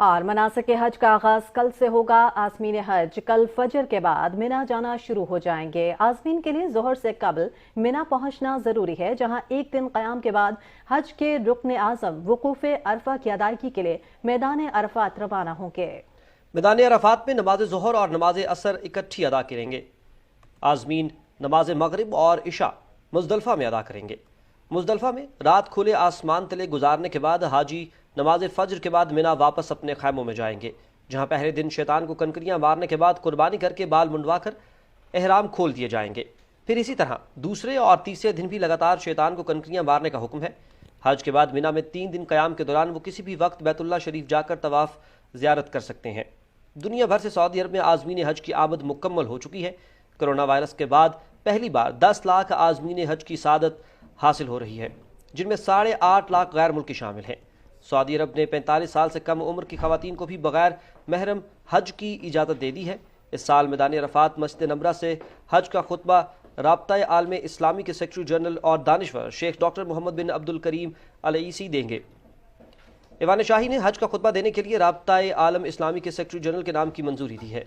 اور مناسک حج کا آغاز کل سے ہوگا۔ عازمین حج کل فجر کے بعد منا جانا شروع ہو جائیں گے۔ عازمین کے لیے ظہر سے قبل منا پہنچنا ضروری ہے، جہاں ایک دن قیام کے بعد حج کے رکن اعظم وقوف عرفہ کی ادائیگی کے لیے میدان عرفات روانہ ہوں گے۔ میدان عرفات میں نماز ظہر اور نماز عصر اکٹھی ادا کریں گے۔ عازمین نماز مغرب اور عشاء مزدلفہ میں ادا کریں گے۔ مزدلفہ میں رات کھلے آسمان تلے گزارنے کے بعد حاجی نماز فجر کے بعد منا واپس اپنے خیموں میں جائیں گے، جہاں پہلے دن شیطان کو کنکریاں مارنے کے بعد قربانی کر کے بال منڈوا کر احرام کھول دیے جائیں گے۔ پھر اسی طرح دوسرے اور تیسرے دن بھی لگاتار شیطان کو کنکریاں مارنے کا حکم ہے۔ حج کے بعد منا میں 3 دن قیام کے دوران وہ کسی بھی وقت بیت اللہ شریف جا کر طواف زیارت کر سکتے ہیں۔ دنیا بھر سے سعودی عرب میں عازمین حج کی آمد مکمل ہو چکی ہے۔ کرونا وائرس کے بعد پہلی بار 10 لاکھ عازمین حج کی سعادت حاصل ہو رہی ہے، جن میں 8.5 لاکھ غیر ملکی شامل ہیں۔ سعودی عرب نے 45 سال سے کم عمر کی خواتین کو بھی بغیر محرم حج کی اجازت دے دی ہے۔ اس سال میدان عرفات مسجد نمرہ سے حج کا خطبہ رابطہ عالم اسلامی کے سیکرٹری جنرل اور دانشور شیخ ڈاکٹر محمد بن عبد الکریم العیسی دیں گے۔ ایوان شاہی نے حج کا خطبہ دینے کے لیے رابطہ عالم اسلامی کے سیکرٹری جنرل کے نام کی منظوری دی ہے۔